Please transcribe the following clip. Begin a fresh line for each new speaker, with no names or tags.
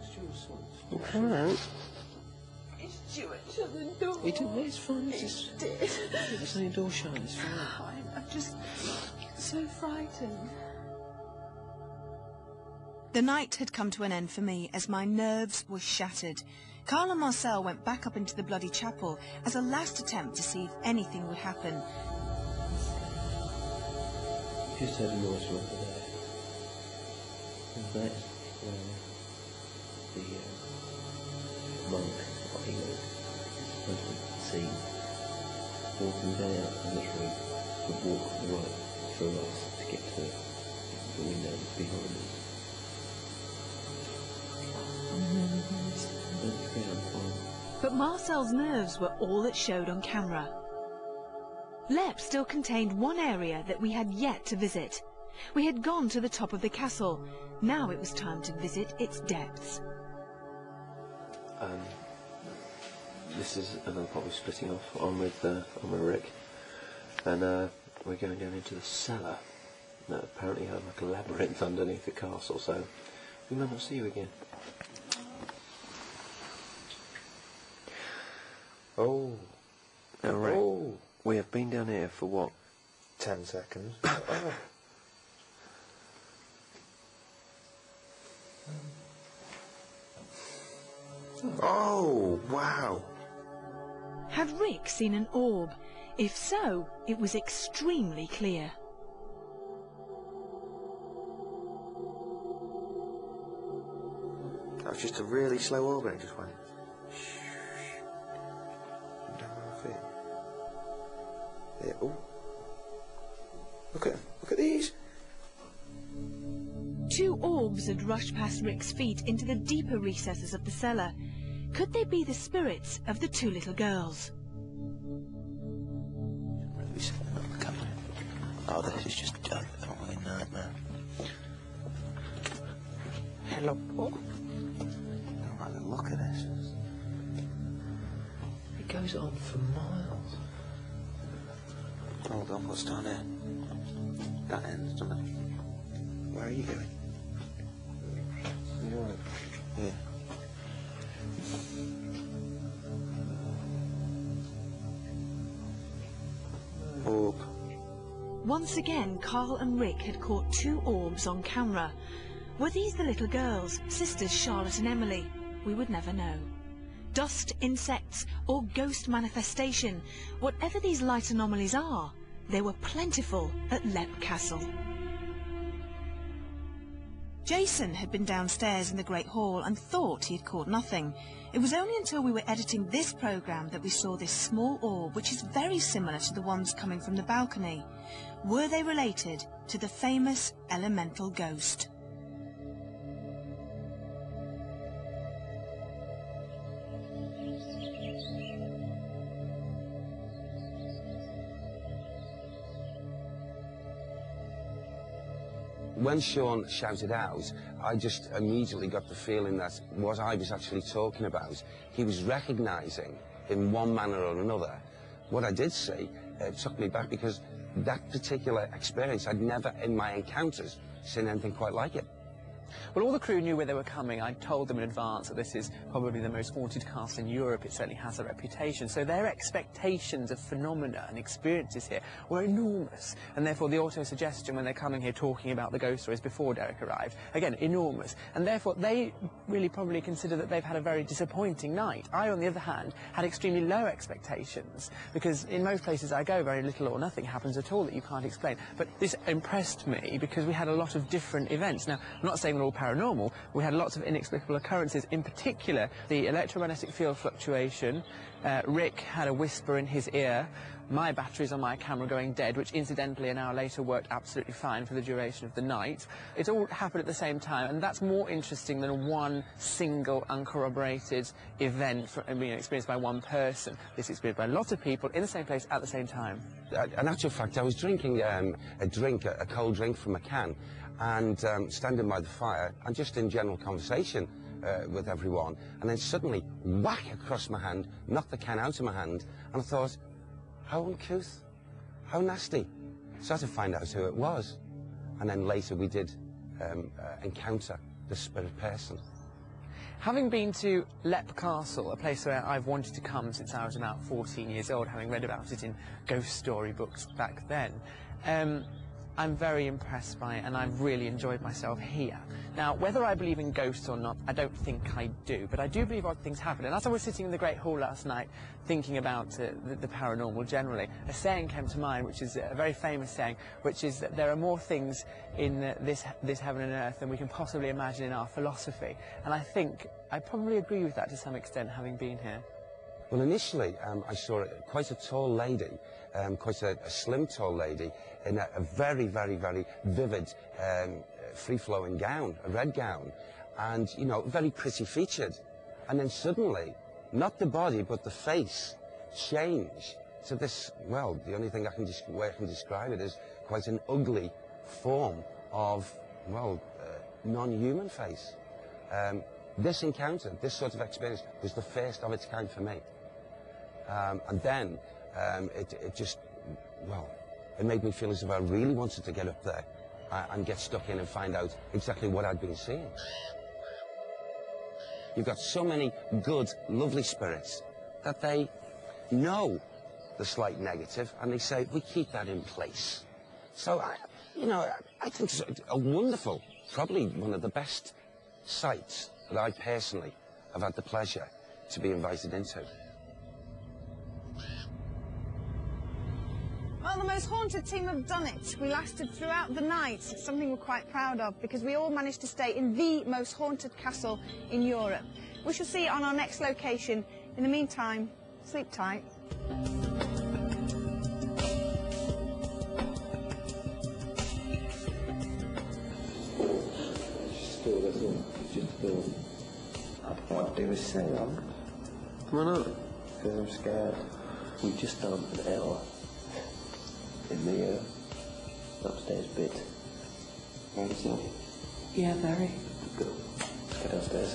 Stuart's son.
Oh, come out.
Stuart, shut the door.
He didn't, it's fine.
He did.
There's no door shut, it's fine.
I'm just so frightened.
The night had come to an end for me as my nerves were shattered. Carl and Marcel went back up into the bloody chapel as a last attempt to see if anything would happen.
Just had a noise right there. And that's the monk, I think it was supposed to see, walking down and literally would walk right through us to get to the window behind us.
But Marcel's nerves were all that showed on camera. Lep still contained one area that we had yet to visit. We had gone to the top of the castle. Now it was time to visit its depths.
This is another part we're splitting off. I'm with Rick, and we're going down into the cellar. Now, apparently has like a labyrinth underneath the castle, so we might not see you again. Oh, now Rick, we have been down here for what?
10 seconds. Oh, wow.
Had Rick seen an orb? If so, it was extremely clear.
That was just a really slow orb and it just went... down my feet. Yeah, oh. Look at these.
2 orbs had rushed past Rick's feet into the deeper recesses of the cellar. Could they be the spirits of the 2 little girls?
Oh, this is just a fucking nightmare.
Hello. Oh.
Don't like the look of this.
It goes on for miles.
Hold on, what's down there? That end, doesn't it? Where are you going? Yeah. Orb.
Once again, Carl and Rick had caught 2 orbs on camera. Were these the little girls, sisters Charlotte and Emily? We would never know. Dust, insects, or ghost manifestation, whatever these light anomalies are, they were plentiful at Lep Castle. Jason had been downstairs in the Great Hall and thought he had caught nothing. It was only until we were editing this programme that we saw this small orb, which is very similar to the ones coming from the balcony. Were they related to the famous elemental ghost?
When Sean shouted out, I just immediately got the feeling that what I was actually talking about, he was recognising in one manner or another. What I did see took me back because that particular experience, I'd never in my encounters seen anything quite like it.
Well, all the crew knew where they were coming. I told them in advance that this is probably the most haunted castle in Europe. It certainly has a reputation. So their expectations of phenomena and experiences here were enormous. And therefore the auto-suggestion when they're coming here talking about the ghost stories before Derek arrived, again, enormous. And therefore they really probably consider that they've had a very disappointing night. I, on the other hand, had extremely low expectations because in most places I go, very little or nothing happens at all that you can't explain. But this impressed me because we had a lot of different events. Now, I'm not saying all paranormal, we had lots of inexplicable occurrences, in particular the electromagnetic field fluctuation. Rick had a whisper in his ear, my batteries on my camera going dead, which incidentally an hour later worked absolutely fine for the duration of the night. It all happened at the same time, and that's more interesting than one single uncorroborated event experienced by one person. This experienced by lots of people in the same place at the same time.
In actual fact, I was drinking a cold drink from a can, and standing by the fire and just in general conversation with everyone, and then suddenly whack across my hand, knocked the can out of my hand, and I thought, how uncouth, how nasty. So I had to find out who it was, and then later we did encounter the spirit person.
Having been to Lep Castle, a place where I've wanted to come since I was about 14 years old, having read about it in ghost story books back then, I'm very impressed by it, and I've really enjoyed myself here. Now, whether I believe in ghosts or not, I don't think I do, but I do believe odd things happen. And as I was sitting in the Great Hall last night, thinking about the paranormal generally, a saying came to mind, which is a very famous saying, which is that there are more things in this heaven and earth than we can possibly imagine in our philosophy. And I think I probably agree with that to some extent, having been here.
Well, initially, I saw quite a tall lady, quite a slim, tall lady, in a very, very, very vivid, free-flowing gown, a red gown, and, you know, very pretty featured. And then suddenly, not the body, but the face changed to this, well, the only thing way I can describe it is quite an ugly form of, well, non-human face. This encounter, this sort of experience, was the first of its kind for me. And then it just, well, it made me feel as if I really wanted to get up there and get stuck in and find out exactly what I'd been seeing. You've got so many good, lovely spirits that they know the slight negative and they say, we keep that in place. So, I think it's a wonderful, probably one of the best sites that I personally have had the pleasure to be invited into.
Well, the Most Haunted team have done it. We lasted throughout the night. It's something we're quite proud of because we all managed to stay in the most haunted castle in Europe. We shall see you on our next location. In the meantime, sleep tight.
Still, that's all. It's just still. I'd do a seance.
Why not?
Because I'm scared. We've just done an hour in the upstairs bit. Very yourself?
Yeah, very.
Good. Let's go downstairs.